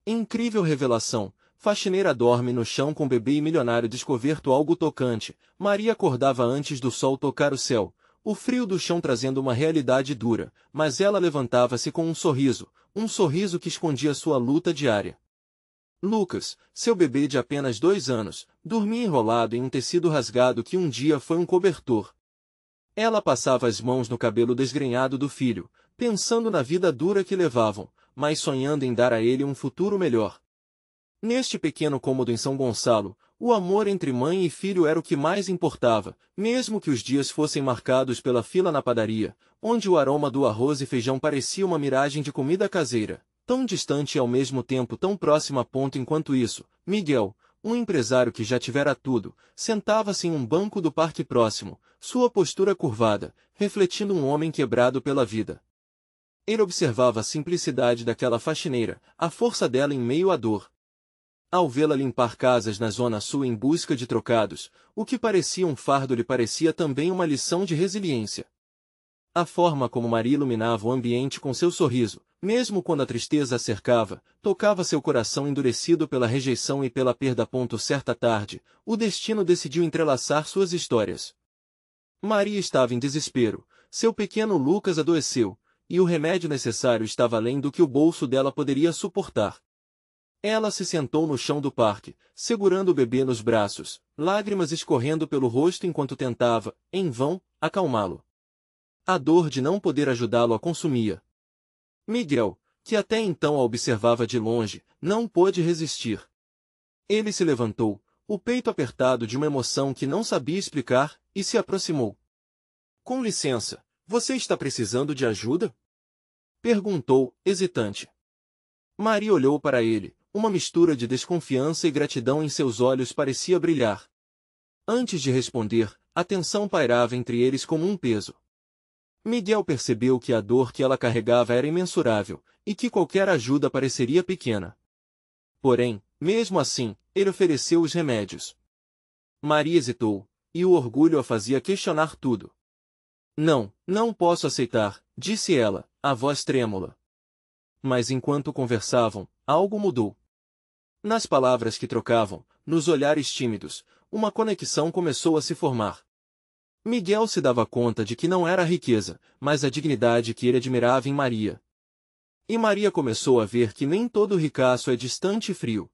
Incrível revelação. Faxineira dorme no chão com bebê e milionário descoberto algo tocante. Maria acordava antes do sol tocar o céu. O frio do chão trazendo uma realidade dura, mas ela levantava-se com um sorriso que escondia sua luta diária. Lucas, seu bebê de apenas 2 anos, dormia enrolado em um tecido rasgado que um dia foi um cobertor. Ela passava as mãos no cabelo desgrenhado do filho, pensando na vida dura que levavam, mas sonhando em dar a ele um futuro melhor. Neste pequeno cômodo em São Gonçalo, o amor entre mãe e filho era o que mais importava, mesmo que os dias fossem marcados pela fila na padaria, onde o aroma do arroz e feijão parecia uma miragem de comida caseira, tão distante e ao mesmo tempo tão próxima a ponto. Enquanto isso, Miguel, um empresário que já tivera tudo, sentava-se em um banco do parque próximo, sua postura curvada, refletindo um homem quebrado pela vida. Ele observava a simplicidade daquela faxineira, a força dela em meio à dor. Ao vê-la limpar casas na Zona Sul em busca de trocados, o que parecia um fardo lhe parecia também uma lição de resiliência. A forma como Maria iluminava o ambiente com seu sorriso, mesmo quando a tristeza a cercava, tocava seu coração endurecido pela rejeição e pela perda. Certa tarde, o destino decidiu entrelaçar suas histórias. Maria estava em desespero, seu pequeno Lucas adoeceu, e o remédio necessário estava além do que o bolso dela poderia suportar. Ela se sentou no chão do parque, segurando o bebê nos braços, lágrimas escorrendo pelo rosto enquanto tentava, em vão, acalmá-lo. A dor de não poder ajudá-lo a consumia. Miguel, que até então a observava de longe, não pôde resistir. Ele se levantou, o peito apertado de uma emoção que não sabia explicar, e se aproximou. Com licença, você está precisando de ajuda? Perguntou, hesitante. Maria olhou para ele. Uma mistura de desconfiança e gratidão em seus olhos parecia brilhar. Antes de responder, a tensão pairava entre eles como um peso. Miguel percebeu que a dor que ela carregava era imensurável, e que qualquer ajuda pareceria pequena. Porém, mesmo assim, ele ofereceu os remédios. Maria hesitou, e o orgulho a fazia questionar tudo. Não, não posso aceitar, disse ela, a voz trêmula. Mas enquanto conversavam, algo mudou. Nas palavras que trocavam, nos olhares tímidos, uma conexão começou a se formar. Miguel se dava conta de que não era a riqueza, mas a dignidade que ele admirava em Maria. E Maria começou a ver que nem todo ricaço é distante e frio.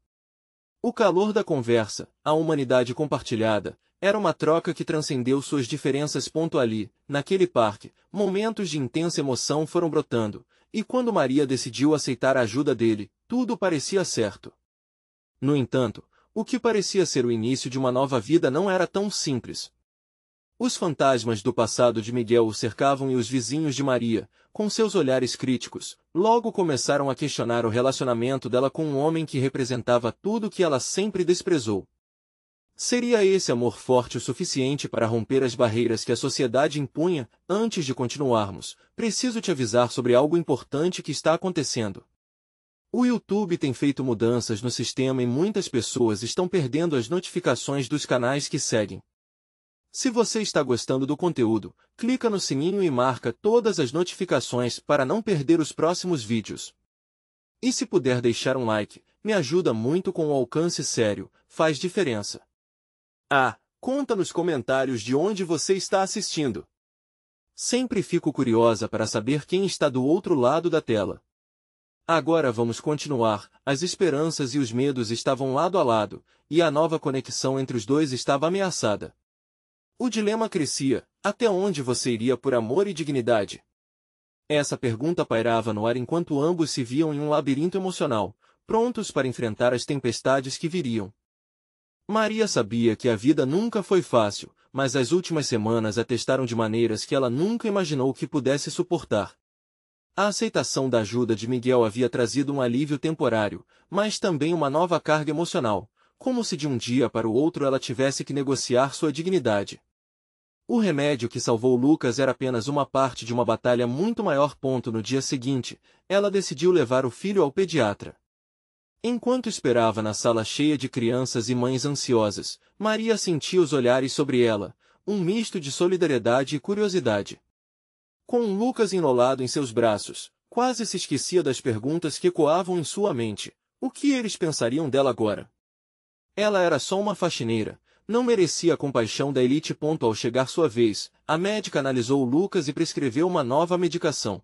O calor da conversa, a humanidade compartilhada, era uma troca que transcendeu suas diferenças. Ali, naquele parque, momentos de intensa emoção foram brotando, e quando Maria decidiu aceitar a ajuda dele, tudo parecia certo. No entanto, o que parecia ser o início de uma nova vida não era tão simples. Os fantasmas do passado de Miguel o cercavam e os vizinhos de Maria, com seus olhares críticos, logo começaram a questionar o relacionamento dela com um homem que representava tudo que ela sempre desprezou. Seria esse amor forte o suficiente para romper as barreiras que a sociedade impunha? Antes de continuarmos, preciso te avisar sobre algo importante que está acontecendo. O YouTube tem feito mudanças no sistema e muitas pessoas estão perdendo as notificações dos canais que seguem. Se você está gostando do conteúdo, clica no sininho e marca todas as notificações para não perder os próximos vídeos. E se puder deixar um like, me ajuda muito com o alcance sério, faz diferença. Conta nos comentários de onde você está assistindo. Sempre fico curiosa para saber quem está do outro lado da tela. Agora vamos continuar. As esperanças e os medos estavam lado a lado, e a nova conexão entre os dois estava ameaçada. O dilema crescia: até onde você iria por amor e dignidade? Essa pergunta pairava no ar enquanto ambos se viam em um labirinto emocional, prontos para enfrentar as tempestades que viriam. Maria sabia que a vida nunca foi fácil, mas as últimas semanas a testaram de maneiras que ela nunca imaginou que pudesse suportar. A aceitação da ajuda de Miguel havia trazido um alívio temporário, mas também uma nova carga emocional, como se de um dia para o outro ela tivesse que negociar sua dignidade. O remédio que salvou Lucas era apenas uma parte de uma batalha muito maior. No dia seguinte, ela decidiu levar o filho ao pediatra. Enquanto esperava na sala cheia de crianças e mães ansiosas, Maria sentia os olhares sobre ela, um misto de solidariedade e curiosidade. Com Lucas enrolado em seus braços, quase se esquecia das perguntas que ecoavam em sua mente. O que eles pensariam dela agora? Ela era só uma faxineira, não merecia a compaixão da elite. Ao chegar sua vez, a médica analisou Lucas e prescreveu uma nova medicação.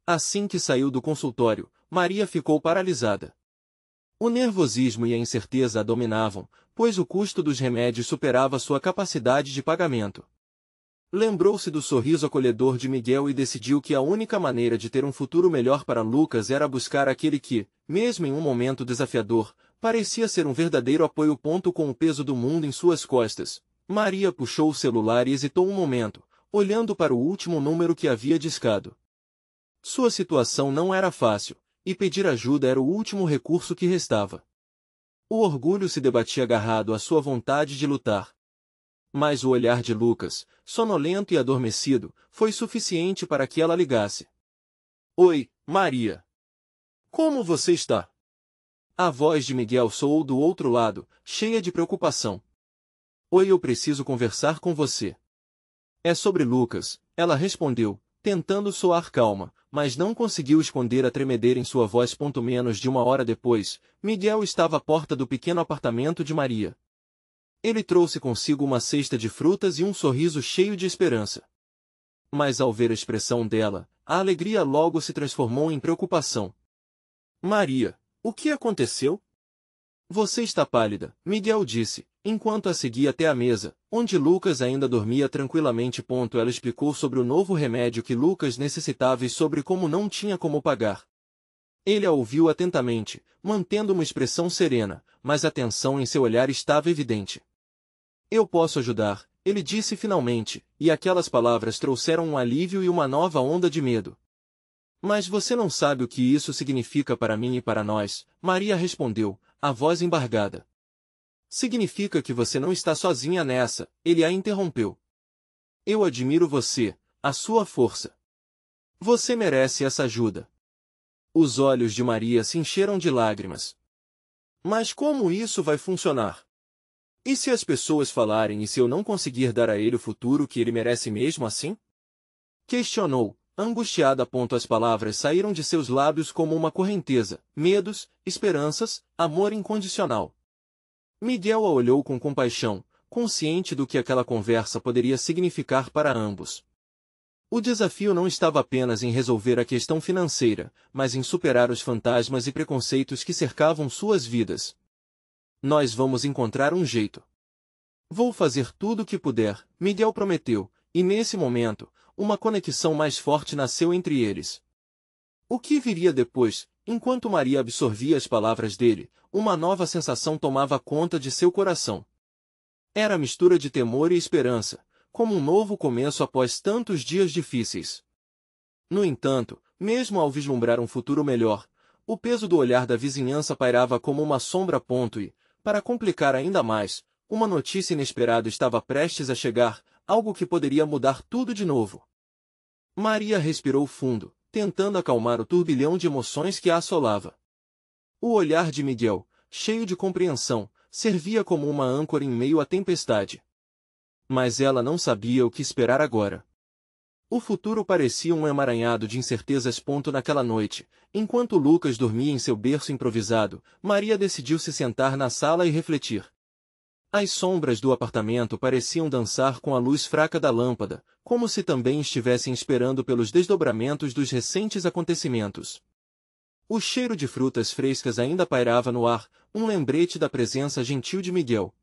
Assim que saiu do consultório, Maria ficou paralisada. O nervosismo e a incerteza a dominavam, pois o custo dos remédios superava sua capacidade de pagamento. Lembrou-se do sorriso acolhedor de Miguel e decidiu que a única maneira de ter um futuro melhor para Lucas era buscar aquele que, mesmo em um momento desafiador, parecia ser um verdadeiro apoio. Com o peso do mundo em suas costas, Maria puxou o celular e hesitou um momento, olhando para o último número que havia discado. Sua situação não era fácil, e pedir ajuda era o último recurso que restava. O orgulho se debatia agarrado à sua vontade de lutar. Mas o olhar de Lucas, sonolento e adormecido, foi suficiente para que ela ligasse. Oi, Maria. Como você está? A voz de Miguel soou do outro lado, cheia de preocupação. Oi, eu preciso conversar com você. É sobre Lucas, ela respondeu, tentando soar calma, mas não conseguiu esconder a tremedeira em sua voz. Menos de uma hora depois, Miguel estava à porta do pequeno apartamento de Maria. Ele trouxe consigo uma cesta de frutas e um sorriso cheio de esperança. Mas ao ver a expressão dela, a alegria logo se transformou em preocupação. Maria, o que aconteceu? Você está pálida, Miguel disse, enquanto a seguia até a mesa, onde Lucas ainda dormia tranquilamente. Ela explicou sobre o novo remédio que Lucas necessitava e sobre como não tinha como pagar. Ele a ouviu atentamente, mantendo uma expressão serena, mas a tensão em seu olhar estava evidente. Eu posso ajudar, ele disse finalmente, e aquelas palavras trouxeram um alívio e uma nova onda de medo. Mas você não sabe o que isso significa para mim e para nós, Maria respondeu, a voz embargada. Significa que você não está sozinha nessa, ele a interrompeu. Eu admiro você, a sua força. Você merece essa ajuda. Os olhos de Maria se encheram de lágrimas. Mas como isso vai funcionar? E se as pessoas falarem e se eu não conseguir dar a ele o futuro que ele merece mesmo assim? Questionou, angustiada. As palavras saíram de seus lábios como uma correnteza, medos, esperanças, amor incondicional. Miguel a olhou com compaixão, consciente do que aquela conversa poderia significar para ambos. O desafio não estava apenas em resolver a questão financeira, mas em superar os fantasmas e preconceitos que cercavam suas vidas. Nós vamos encontrar um jeito. Vou fazer tudo o que puder, Miguel prometeu, e nesse momento, uma conexão mais forte nasceu entre eles. O que viria depois, enquanto Maria absorvia as palavras dele, uma nova sensação tomava conta de seu coração. Era a mistura de temor e esperança, como um novo começo após tantos dias difíceis. No entanto, mesmo ao vislumbrar um futuro melhor, o peso do olhar da vizinhança pairava como uma sombra. E, para complicar ainda mais, uma notícia inesperada estava prestes a chegar, algo que poderia mudar tudo de novo. Maria respirou fundo, tentando acalmar o turbilhão de emoções que a assolava. O olhar de Miguel, cheio de compreensão, servia como uma âncora em meio à tempestade. Mas ela não sabia o que esperar agora. O futuro parecia um emaranhado de incertezas. Naquela noite, enquanto Lucas dormia em seu berço improvisado, Maria decidiu se sentar na sala e refletir. As sombras do apartamento pareciam dançar com a luz fraca da lâmpada, como se também estivessem esperando pelos desdobramentos dos recentes acontecimentos. O cheiro de frutas frescas ainda pairava no ar, um lembrete da presença gentil de Miguel.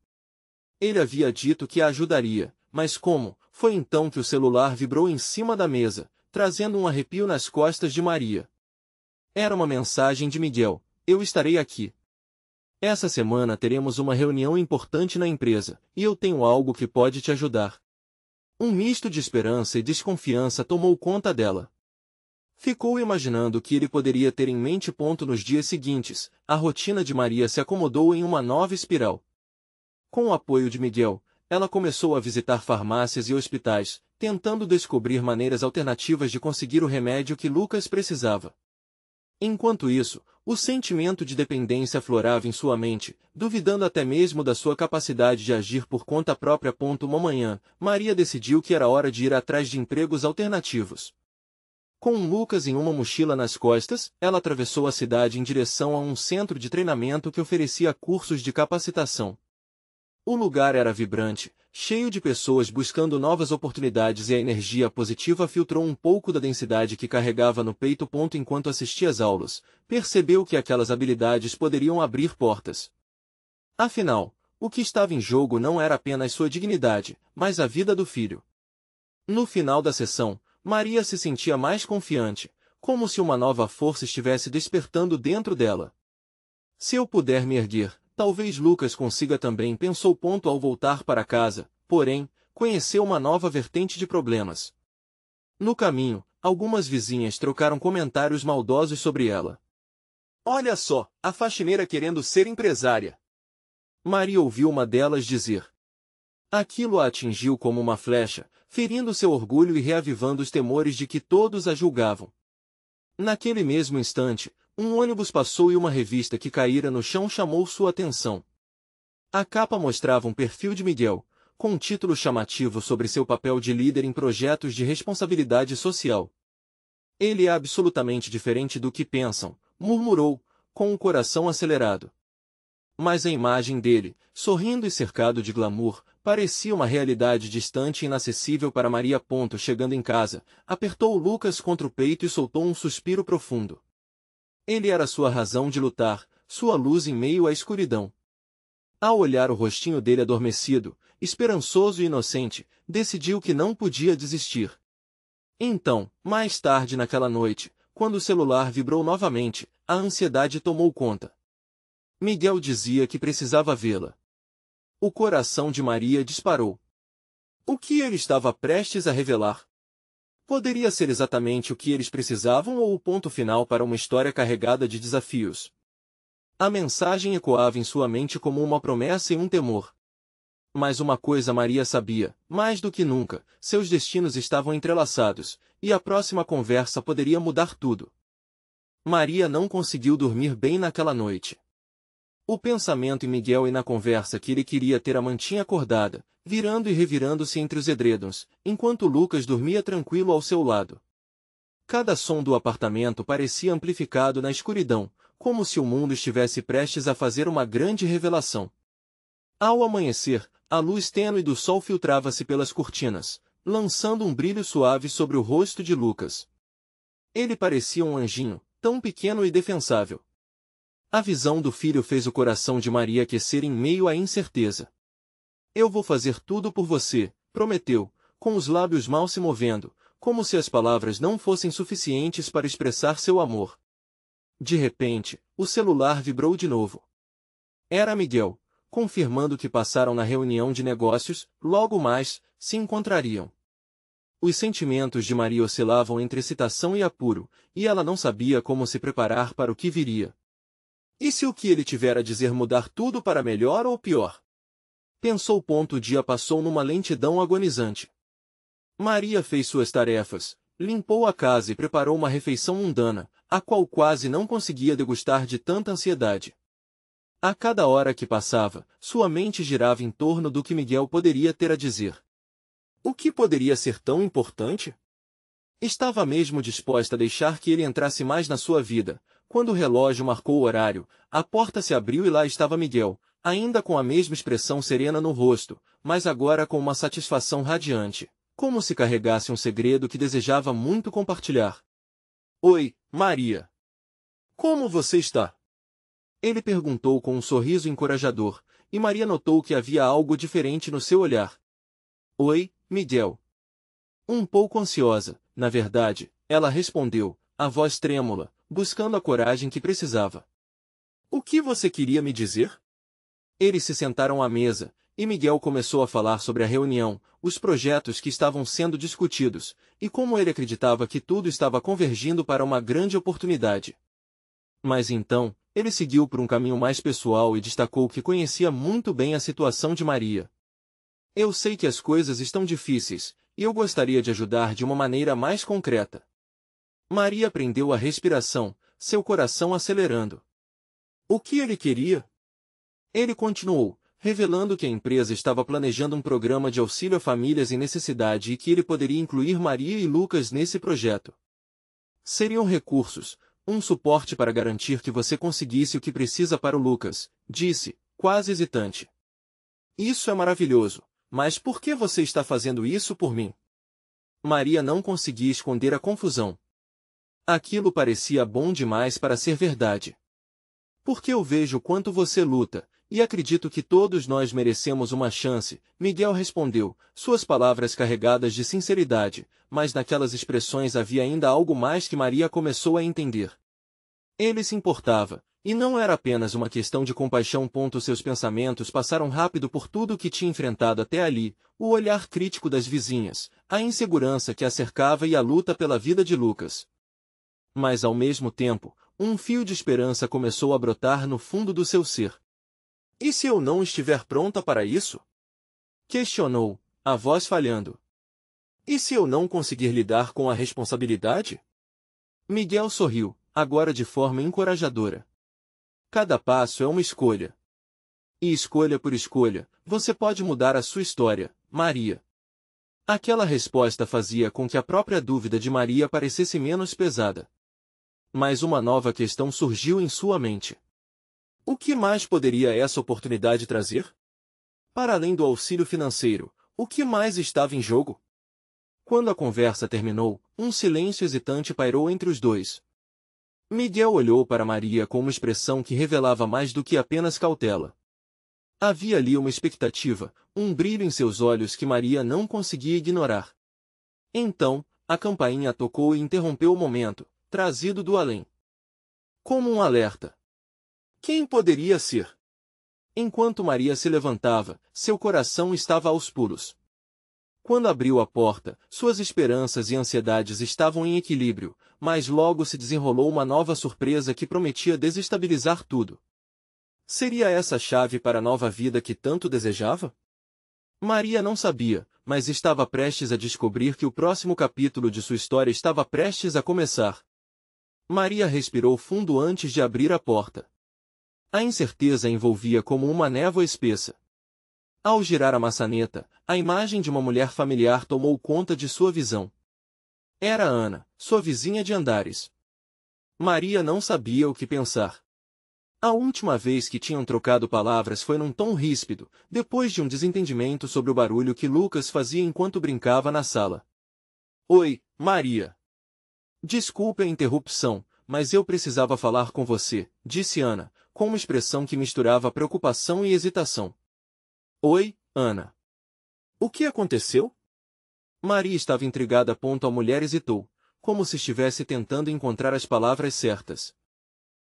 Ele havia dito que a ajudaria, mas como? Foi então que o celular vibrou em cima da mesa, trazendo um arrepio nas costas de Maria. Era uma mensagem de Miguel: eu estarei aqui. Essa semana teremos uma reunião importante na empresa, e eu tenho algo que pode te ajudar. Um misto de esperança e desconfiança tomou conta dela. Ficou imaginando o que ele poderia ter em mente. Nos dias seguintes, a rotina de Maria se acomodou em uma nova espiral. Com o apoio de Miguel, ela começou a visitar farmácias e hospitais, tentando descobrir maneiras alternativas de conseguir o remédio que Lucas precisava. Enquanto isso, o sentimento de dependência aflorava em sua mente, duvidando até mesmo da sua capacidade de agir por conta própria. Uma manhã, Maria decidiu que era hora de ir atrás de empregos alternativos. Com Lucas em uma mochila nas costas, ela atravessou a cidade em direção a um centro de treinamento que oferecia cursos de capacitação. O lugar era vibrante, cheio de pessoas buscando novas oportunidades e a energia positiva filtrou um pouco da densidade que carregava no peito. Enquanto assistia às aulas, percebeu que aquelas habilidades poderiam abrir portas. Afinal, o que estava em jogo não era apenas sua dignidade, mas a vida do filho. No final da sessão, Maria se sentia mais confiante, como se uma nova força estivesse despertando dentro dela. Se eu puder me erguer, talvez Lucas consiga também, pensou. Ao voltar para casa, porém, conheceu uma nova vertente de problemas. No caminho, algumas vizinhas trocaram comentários maldosos sobre ela. Olha só, a faxineira querendo ser empresária. Maria ouviu uma delas dizer. Aquilo a atingiu como uma flecha, ferindo seu orgulho e reavivando os temores de que todos a julgavam. Naquele mesmo instante, um ônibus passou e uma revista que caíra no chão chamou sua atenção. A capa mostrava um perfil de Miguel, com um título chamativo sobre seu papel de líder em projetos de responsabilidade social. Ele é absolutamente diferente do que pensam, murmurou, com o coração acelerado. Mas a imagem dele, sorrindo e cercado de glamour, parecia uma realidade distante e inacessível para Maria. Chegando em casa, apertou Lucas contra o peito e soltou um suspiro profundo. Ele era sua razão de lutar, sua luz em meio à escuridão. Ao olhar o rostinho dele adormecido, esperançoso e inocente, decidiu que não podia desistir. Então, mais tarde naquela noite, quando o celular vibrou novamente, a ansiedade tomou conta. Miguel dizia que precisava vê-la. O coração de Maria disparou. O que ele estava prestes a revelar? Poderia ser exatamente o que eles precisavam ou o ponto final para uma história carregada de desafios. A mensagem ecoava em sua mente como uma promessa e um temor. Mas uma coisa Maria sabia, mais do que nunca, seus destinos estavam entrelaçados, e a próxima conversa poderia mudar tudo. Maria não conseguiu dormir bem naquela noite. O pensamento em Miguel e na conversa que ele queria ter a mantinha acordada, virando e revirando-se entre os edredons, enquanto Lucas dormia tranquilo ao seu lado. Cada som do apartamento parecia amplificado na escuridão, como se o mundo estivesse prestes a fazer uma grande revelação. Ao amanhecer, a luz tênue do sol filtrava-se pelas cortinas, lançando um brilho suave sobre o rosto de Lucas. Ele parecia um anjinho, tão pequeno e defensável. A visão do filho fez o coração de Maria aquecer em meio à incerteza. Eu vou fazer tudo por você, prometeu, com os lábios mal se movendo, como se as palavras não fossem suficientes para expressar seu amor. De repente, o celular vibrou de novo. Era Miguel, confirmando que passaram na reunião de negócios, logo mais, se encontrariam. Os sentimentos de Maria oscilavam entre excitação e apuro, e ela não sabia como se preparar para o que viria. E se o que ele tiver a dizer mudar tudo para melhor ou pior? Pensou. O dia passou numa lentidão agonizante. Maria fez suas tarefas, limpou a casa e preparou uma refeição mundana, a qual quase não conseguia degustar de tanta ansiedade. A cada hora que passava, sua mente girava em torno do que Miguel poderia ter a dizer. O que poderia ser tão importante? Estava mesmo disposta a deixar que ele entrasse mais na sua vida. Quando o relógio marcou o horário, a porta se abriu e lá estava Miguel, ainda com a mesma expressão serena no rosto, mas agora com uma satisfação radiante, como se carregasse um segredo que desejava muito compartilhar. Oi, Maria. Como você está? Ele perguntou com um sorriso encorajador, e Maria notou que havia algo diferente no seu olhar. Oi, Miguel. Um pouco ansiosa, na verdade, ela respondeu, a voz trêmula, buscando a coragem que precisava. O que você queria me dizer? Eles se sentaram à mesa, e Miguel começou a falar sobre a reunião, os projetos que estavam sendo discutidos, e como ele acreditava que tudo estava convergindo para uma grande oportunidade. Mas então, ele seguiu por um caminho mais pessoal e destacou que conhecia muito bem a situação de Maria. Eu sei que as coisas estão difíceis, e eu gostaria de ajudar de uma maneira mais concreta. Maria prendeu a respiração, seu coração acelerando. O que ele queria? Ele continuou, revelando que a empresa estava planejando um programa de auxílio a famílias em necessidade e que ele poderia incluir Maria e Lucas nesse projeto. Seriam recursos, um suporte para garantir que você conseguisse o que precisa para o Lucas, disse, quase hesitante. Isso é maravilhoso, mas por que você está fazendo isso por mim? Maria não conseguia esconder a confusão. Aquilo parecia bom demais para ser verdade. Porque eu vejo quanto você luta, e acredito que todos nós merecemos uma chance, Miguel respondeu, suas palavras carregadas de sinceridade, mas naquelas expressões havia ainda algo mais que Maria começou a entender. Ele se importava, e não era apenas uma questão de compaixão. Seus pensamentos passaram rápido por tudo o que tinha enfrentado até ali, o olhar crítico das vizinhas, a insegurança que a cercava e a luta pela vida de Lucas. Mas ao mesmo tempo, um fio de esperança começou a brotar no fundo do seu ser. E se eu não estiver pronta para isso? Questionou, a voz falhando. E se eu não conseguir lidar com a responsabilidade? Miguel sorriu, agora de forma encorajadora. Cada passo é uma escolha. E escolha por escolha, você pode mudar a sua história, Maria. Aquela resposta fazia com que a própria dúvida de Maria parecesse menos pesada. Mas uma nova questão surgiu em sua mente. O que mais poderia essa oportunidade trazer? Para além do auxílio financeiro, o que mais estava em jogo? Quando a conversa terminou, um silêncio hesitante pairou entre os dois. Miguel olhou para Maria com uma expressão que revelava mais do que apenas cautela. Havia ali uma expectativa, um brilho em seus olhos que Maria não conseguia ignorar. Então, a campainha tocou e interrompeu o momento, trazido do além. Como um alerta. Quem poderia ser? Enquanto Maria se levantava, seu coração estava aos pulos. Quando abriu a porta, suas esperanças e ansiedades estavam em equilíbrio, mas logo se desenrolou uma nova surpresa que prometia desestabilizar tudo. Seria essa a chave para a nova vida que tanto desejava? Maria não sabia, mas estava prestes a descobrir que o próximo capítulo de sua história estava prestes a começar. Maria respirou fundo antes de abrir a porta. A incerteza a envolvia como uma névoa espessa. Ao girar a maçaneta, a imagem de uma mulher familiar tomou conta de sua visão. Era Ana, sua vizinha de andares. Maria não sabia o que pensar. A última vez que tinham trocado palavras foi num tom ríspido, depois de um desentendimento sobre o barulho que Lucas fazia enquanto brincava na sala. Oi, Maria. Desculpe a interrupção, mas eu precisava falar com você, disse Ana, com uma expressão que misturava preocupação e hesitação. Oi, Ana. O que aconteceu? Maria estava intrigada. A mulher hesitou, como se estivesse tentando encontrar as palavras certas.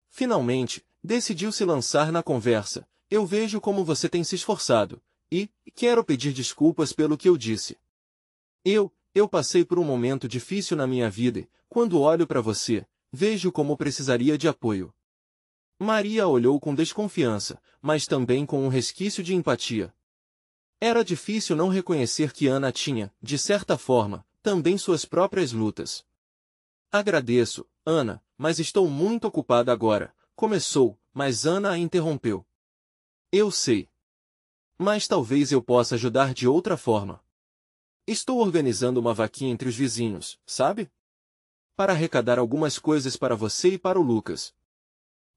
Finalmente, decidiu se lançar na conversa. Eu vejo como você tem se esforçado, e quero pedir desculpas pelo que eu disse. Eu passei por um momento difícil na minha vida e, quando olho para você, vejo como precisaria de apoio. Maria olhou com desconfiança, mas também com um resquício de empatia. Era difícil não reconhecer que Ana tinha, de certa forma, também suas próprias lutas. Agradeço, Ana, mas estou muito ocupada agora, começou, mas Ana a interrompeu. Eu sei. Mas talvez eu possa ajudar de outra forma. Estou organizando uma vaquinha entre os vizinhos, sabe? Para arrecadar algumas coisas para você e para o Lucas.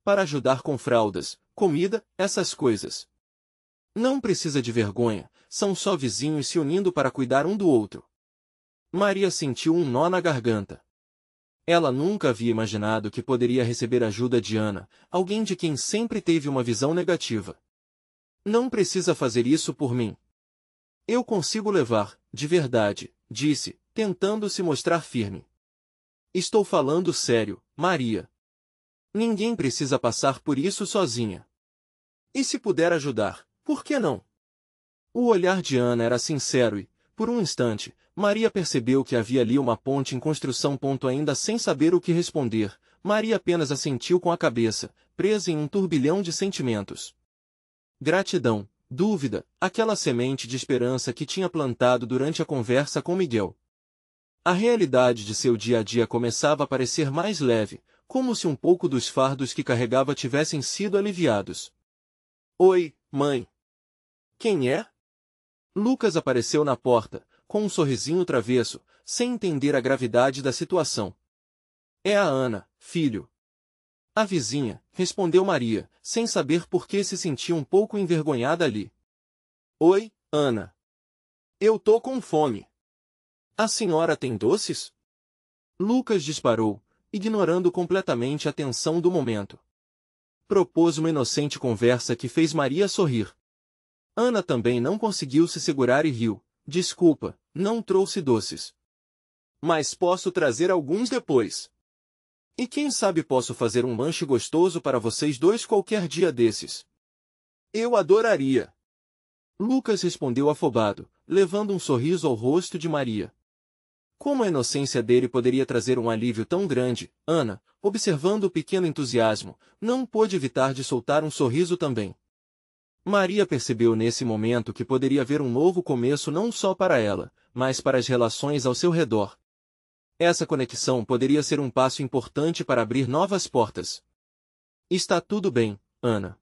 Para ajudar com fraldas, comida, essas coisas. Não precisa de vergonha, são só vizinhos se unindo para cuidar um do outro. Maria sentiu um nó na garganta. Ela nunca havia imaginado que poderia receber ajuda de Ana, alguém de quem sempre teve uma visão negativa. Não precisa fazer isso por mim. Eu consigo levar, de verdade, disse, tentando se mostrar firme. Estou falando sério, Maria. Ninguém precisa passar por isso sozinha. E se puder ajudar, por que não? O olhar de Ana era sincero e, por um instante, Maria percebeu que havia ali uma ponte em construção. Ainda sem saber o que responder, Maria apenas assentiu com a cabeça, presa em um turbilhão de sentimentos. Gratidão, dúvida, aquela semente de esperança que tinha plantado durante a conversa com Miguel. A realidade de seu dia a dia começava a parecer mais leve, como se um pouco dos fardos que carregava tivessem sido aliviados. Oi, mãe. Quem é? Lucas apareceu na porta, com um sorrisinho travesso, sem entender a gravidade da situação. É a Ana, filho. A vizinha, respondeu Maria, sem saber por que se sentia um pouco envergonhada ali. Oi, Ana. Eu tô com fome. A senhora tem doces? Lucas disparou, ignorando completamente a tensão do momento. Propôs uma inocente conversa que fez Maria sorrir. Ana também não conseguiu se segurar e riu. Desculpa, não trouxe doces. Mas posso trazer alguns depois. E quem sabe posso fazer um lanche gostoso para vocês dois qualquer dia desses. Eu adoraria. Lucas respondeu afobado, levando um sorriso ao rosto de Maria. Como a inocência dele poderia trazer um alívio tão grande, Ana, observando o pequeno entusiasmo, não pôde evitar de soltar um sorriso também. Maria percebeu nesse momento que poderia haver um novo começo não só para ela, mas para as relações ao seu redor. Essa conexão poderia ser um passo importante para abrir novas portas. Está tudo bem, Ana.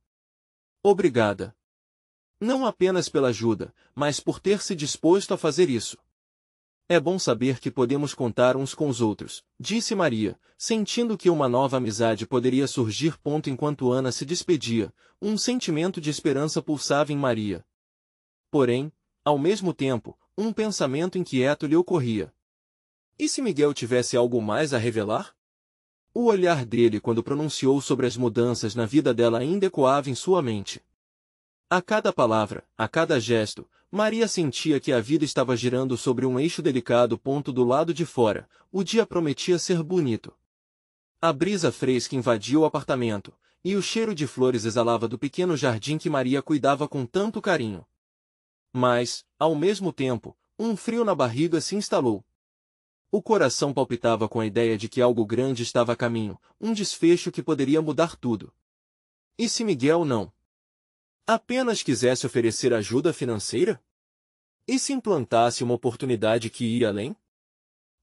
Obrigada. Não apenas pela ajuda, mas por ter se disposto a fazer isso. É bom saber que podemos contar uns com os outros, disse Maria, sentindo que uma nova amizade poderia surgir. Enquanto Ana se despedia, um sentimento de esperança pulsava em Maria. Porém, ao mesmo tempo, um pensamento inquieto lhe ocorria. E se Miguel tivesse algo mais a revelar? O olhar dele quando pronunciou sobre as mudanças na vida dela ainda ecoava em sua mente. A cada palavra, a cada gesto, Maria sentia que a vida estava girando sobre um eixo delicado. Do lado de fora, o dia prometia ser bonito. A brisa fresca invadia o apartamento, e o cheiro de flores exalava do pequeno jardim que Maria cuidava com tanto carinho. Mas, ao mesmo tempo, um frio na barriga se instalou. O coração palpitava com a ideia de que algo grande estava a caminho, um desfecho que poderia mudar tudo. E se Miguel não apenas quisesse oferecer ajuda financeira? E se implantasse uma oportunidade que ia além?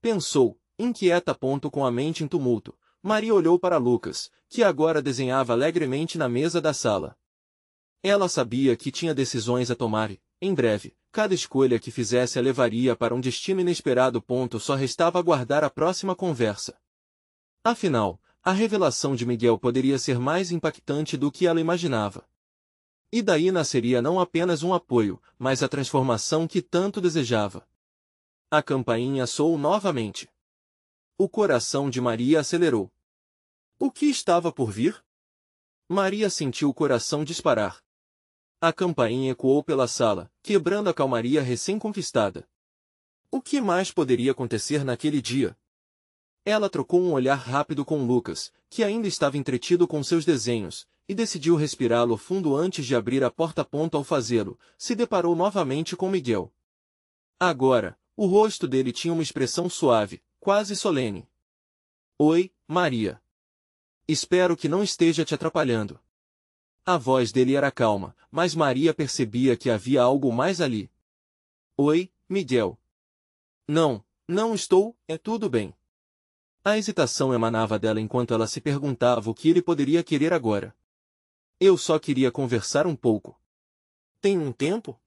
Pensou, inquieta. Com a mente em tumulto, Maria olhou para Lucas, que agora desenhava alegremente na mesa da sala. Ela sabia que tinha decisões a tomar e, em breve, cada escolha que fizesse a levaria para um destino inesperado. Só restava aguardar a próxima conversa. Afinal, a revelação de Miguel poderia ser mais impactante do que ela imaginava. E daí nasceria não apenas um apoio, mas a transformação que tanto desejava. A campainha soou novamente. O coração de Maria acelerou. O que estava por vir? Maria sentiu o coração disparar. A campainha ecoou pela sala, quebrando a calmaria recém-conquistada. O que mais poderia acontecer naquele dia? Ela trocou um olhar rápido com Lucas, que ainda estava entretido com seus desenhos, e decidiu respirá-lo fundo antes de abrir a porta. Ao fazê-lo, se deparou novamente com Miguel. Agora, o rosto dele tinha uma expressão suave, quase solene. Oi, Maria. Espero que não esteja te atrapalhando. A voz dele era calma, mas Maria percebia que havia algo mais ali. Oi, Miguel. Não, não estou, é tudo bem. A hesitação emanava dela enquanto ela se perguntava o que ele poderia querer agora. Eu só queria conversar um pouco. Tem um tempo?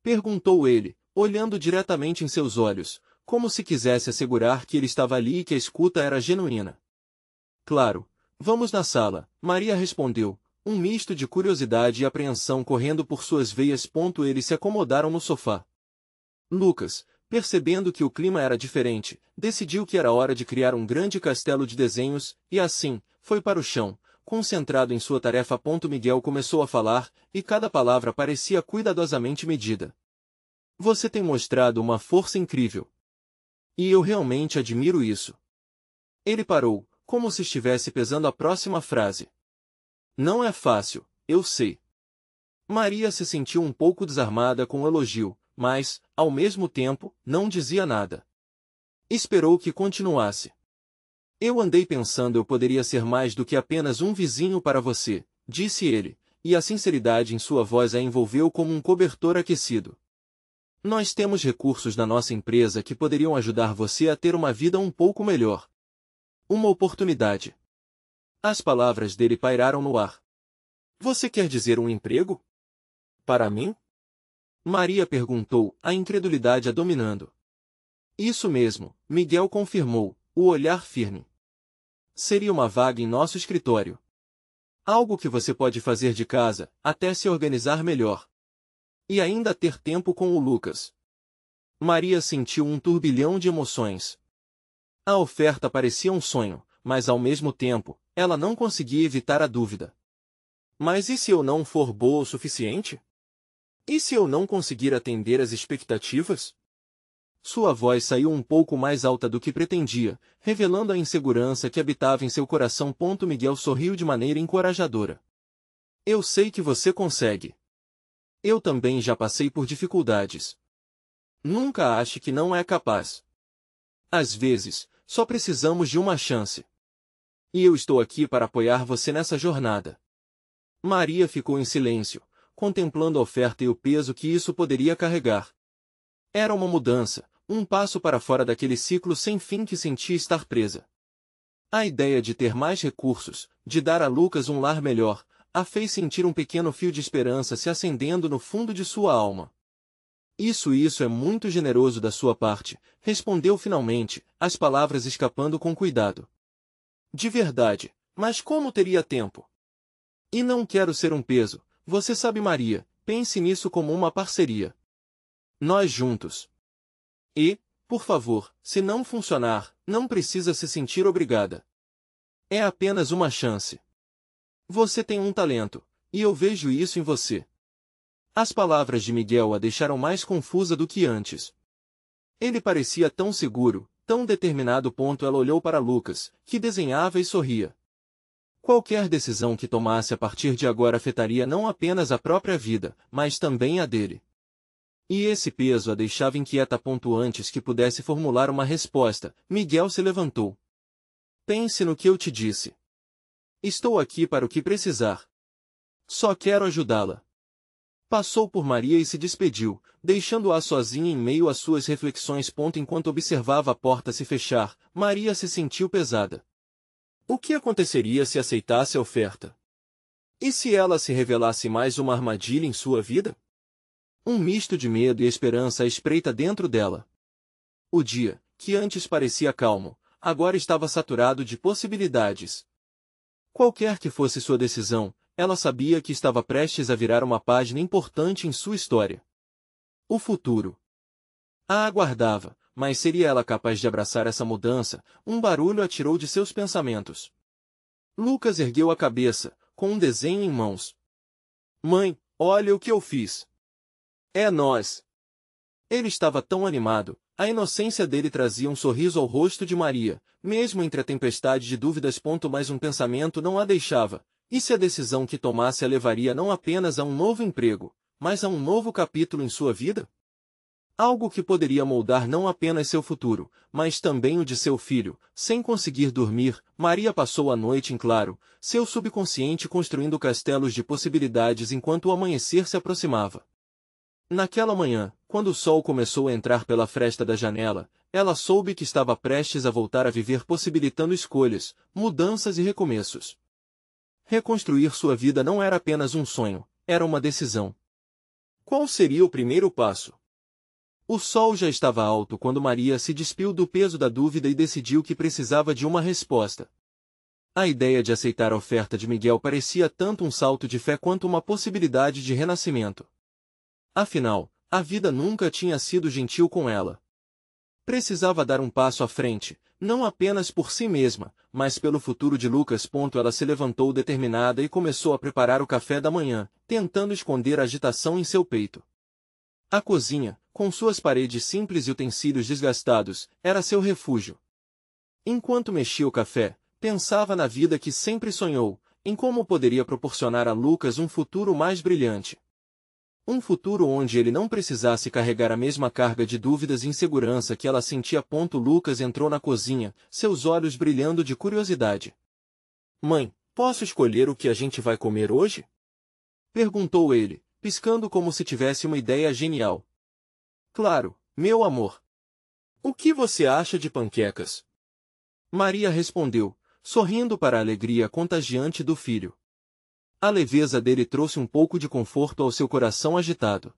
Perguntou ele, olhando diretamente em seus olhos, como se quisesse assegurar que ele estava ali e que a escuta era genuína. Claro, vamos na sala, Maria respondeu, um misto de curiosidade e apreensão correndo por suas veias. Eles se acomodaram no sofá. Lucas, percebendo que o clima era diferente, decidiu que era hora de criar um grande castelo de desenhos, e assim, foi para o chão, concentrado em sua tarefa. Miguel começou a falar, e cada palavra parecia cuidadosamente medida. Você tem mostrado uma força incrível. E eu realmente admiro isso. Ele parou, como se estivesse pesando a próxima frase. Não é fácil, eu sei. Maria se sentiu um pouco desarmada com o elogio, mas, ao mesmo tempo, não dizia nada. Esperou que continuasse. Eu andei pensando eu poderia ser mais do que apenas um vizinho para você, disse ele, e a sinceridade em sua voz a envolveu como um cobertor aquecido. Nós temos recursos na nossa empresa que poderiam ajudar você a ter uma vida um pouco melhor. Uma oportunidade. As palavras dele pairaram no ar. Você quer dizer um emprego? Para mim? Maria perguntou, a incredulidade a dominando. Isso mesmo, Miguel confirmou, o olhar firme. seria uma vaga em nosso escritório. Algo que você pode fazer de casa, até se organizar melhor. E ainda ter tempo com o Lucas. Maria sentiu um turbilhão de emoções. A oferta parecia um sonho, mas ao mesmo tempo, ela não conseguia evitar a dúvida. Mas e se eu não for boa o suficiente? E se eu não conseguir atender às expectativas? Sua voz saiu um pouco mais alta do que pretendia, revelando a insegurança que habitava em seu coração. Miguel sorriu de maneira encorajadora. Eu sei que você consegue. Eu também já passei por dificuldades. Nunca ache que não é capaz. Às vezes, só precisamos de uma chance. E eu estou aqui para apoiar você nessa jornada. Maria ficou em silêncio, contemplando a oferta e o peso que isso poderia carregar. Era uma mudança, um passo para fora daquele ciclo sem fim que sentia estar presa. A ideia de ter mais recursos, de dar a Lucas um lar melhor, a fez sentir um pequeno fio de esperança se acendendo no fundo de sua alma. Isso é muito generoso da sua parte, respondeu finalmente, as palavras escapando com cuidado. De verdade, mas como teria tempo? E não quero ser um peso, você sabe, Maria, pense nisso como uma parceria. Nós juntos. E, por favor, se não funcionar, não precisa se sentir obrigada. É apenas uma chance. Você tem um talento, e eu vejo isso em você. As palavras de Miguel a deixaram mais confusa do que antes. Ele parecia tão seguro, tão determinado. Ela olhou para Lucas, que desenhava e sorria. Qualquer decisão que tomasse a partir de agora afetaria não apenas a própria vida, mas também a dele. E esse peso a deixava inquieta. Antes que pudesse formular uma resposta, Miguel se levantou. Pense no que eu te disse. Estou aqui para o que precisar. Só quero ajudá-la. Passou por Maria e se despediu, deixando-a sozinha em meio às suas reflexões. Enquanto observava a porta se fechar, Maria se sentiu pesada. O que aconteceria se aceitasse a oferta? E se ela se revelasse mais uma armadilha em sua vida? Um misto de medo e esperança à espreita dentro dela. O dia, que antes parecia calmo, agora estava saturado de possibilidades. Qualquer que fosse sua decisão, ela sabia que estava prestes a virar uma página importante em sua história. O futuro a aguardava, mas seria ela capaz de abraçar essa mudança? Um barulho a tirou de seus pensamentos. Lucas ergueu a cabeça, com um desenho em mãos. Mãe, olha o que eu fiz. É nós. Ele estava tão animado, a inocência dele trazia um sorriso ao rosto de Maria, mesmo entre a tempestade de dúvidas. Mas um pensamento não a deixava. E se a decisão que tomasse a levaria não apenas a um novo emprego, mas a um novo capítulo em sua vida? Algo que poderia moldar não apenas seu futuro, mas também o de seu filho. Sem conseguir dormir, Maria passou a noite em claro, seu subconsciente construindo castelos de possibilidades enquanto o amanhecer se aproximava. Naquela manhã, quando o sol começou a entrar pela fresta da janela, ela soube que estava prestes a voltar a viver, possibilitando escolhas, mudanças e recomeços. Reconstruir sua vida não era apenas um sonho, era uma decisão. Qual seria o primeiro passo? O sol já estava alto quando Maria se despiu do peso da dúvida e decidiu que precisava de uma resposta. A ideia de aceitar a oferta de Miguel parecia tanto um salto de fé quanto uma possibilidade de renascimento. Afinal, a vida nunca tinha sido gentil com ela. Precisava dar um passo à frente, não apenas por si mesma, mas pelo futuro de Lucas. Ela se levantou determinada e começou a preparar o café da manhã, tentando esconder a agitação em seu peito. A cozinha, com suas paredes simples e utensílios desgastados, era seu refúgio. Enquanto mexia o café, pensava na vida que sempre sonhou, em como poderia proporcionar a Lucas um futuro mais brilhante. Um futuro onde ele não precisasse carregar a mesma carga de dúvidas e insegurança que ela sentia. Lucas entrou na cozinha, seus olhos brilhando de curiosidade. Mãe, posso escolher o que a gente vai comer hoje? Perguntou ele, piscando como se tivesse uma ideia genial. Claro, meu amor. O que você acha de panquecas? Maria respondeu, sorrindo para a alegria contagiante do filho. A leveza dele trouxe um pouco de conforto ao seu coração agitado.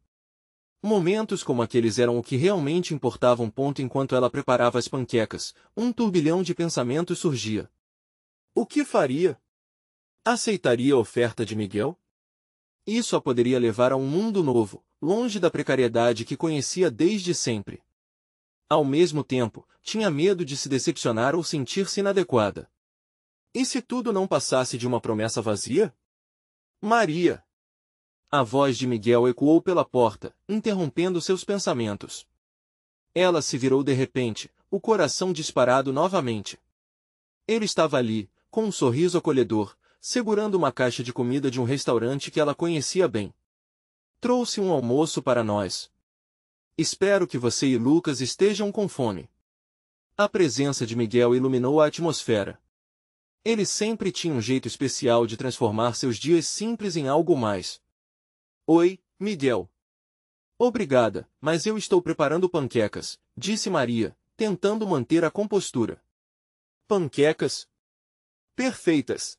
Momentos como aqueles eram o que realmente importavam. Enquanto ela preparava as panquecas, um turbilhão de pensamentos surgia. O que faria? Aceitaria a oferta de Miguel? Isso a poderia levar a um mundo novo, longe da precariedade que conhecia desde sempre. Ao mesmo tempo, tinha medo de se decepcionar ou sentir-se inadequada. E se tudo não passasse de uma promessa vazia? Maria! A voz de Miguel ecoou pela porta, interrompendo seus pensamentos. Ela se virou de repente, o coração disparado novamente. Ele estava ali, com um sorriso acolhedor, segurando uma caixa de comida de um restaurante que ela conhecia bem. Trouxe um almoço para nós. Espero que você e Lucas estejam com fome. A presença de Miguel iluminou a atmosfera. Ele sempre tinha um jeito especial de transformar seus dias simples em algo mais. Oi, Miguel. Obrigada, mas eu estou preparando panquecas, disse Maria, tentando manter a compostura. Panquecas? Perfeitas.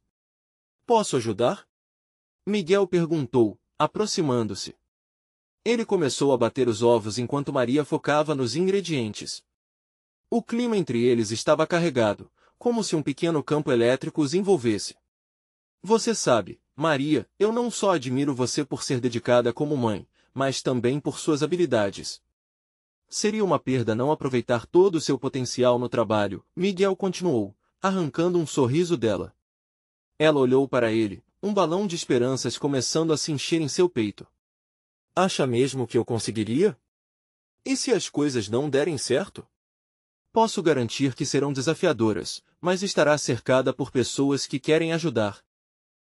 Posso ajudar? Miguel perguntou, aproximando-se. Ele começou a bater os ovos enquanto Maria focava nos ingredientes. O clima entre eles estava carregado, como se um pequeno campo elétrico os envolvesse. Você sabe, Maria, eu não só admiro você por ser dedicada como mãe, mas também por suas habilidades. Seria uma perda não aproveitar todo o seu potencial no trabalho, Miguel continuou, arrancando um sorriso dela. Ela olhou para ele, um balão de esperanças começando a se encher em seu peito. Acha mesmo que eu conseguiria? E se as coisas não derem certo? Posso garantir que serão desafiadoras, mas estará cercada por pessoas que querem ajudar.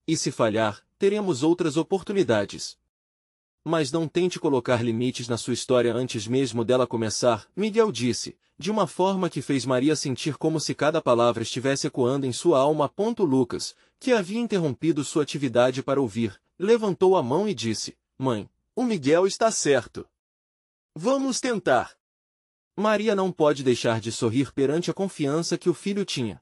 E se falhar, teremos outras oportunidades. Mas não tente colocar limites na sua história antes mesmo dela começar, Miguel disse, de uma forma que fez Maria sentir como se cada palavra estivesse ecoando em sua alma. Lucas, que havia interrompido sua atividade para ouvir, levantou a mão e disse, Mãe, o Miguel está certo. Vamos tentar. Maria não pode deixar de sorrir perante a confiança que o filho tinha.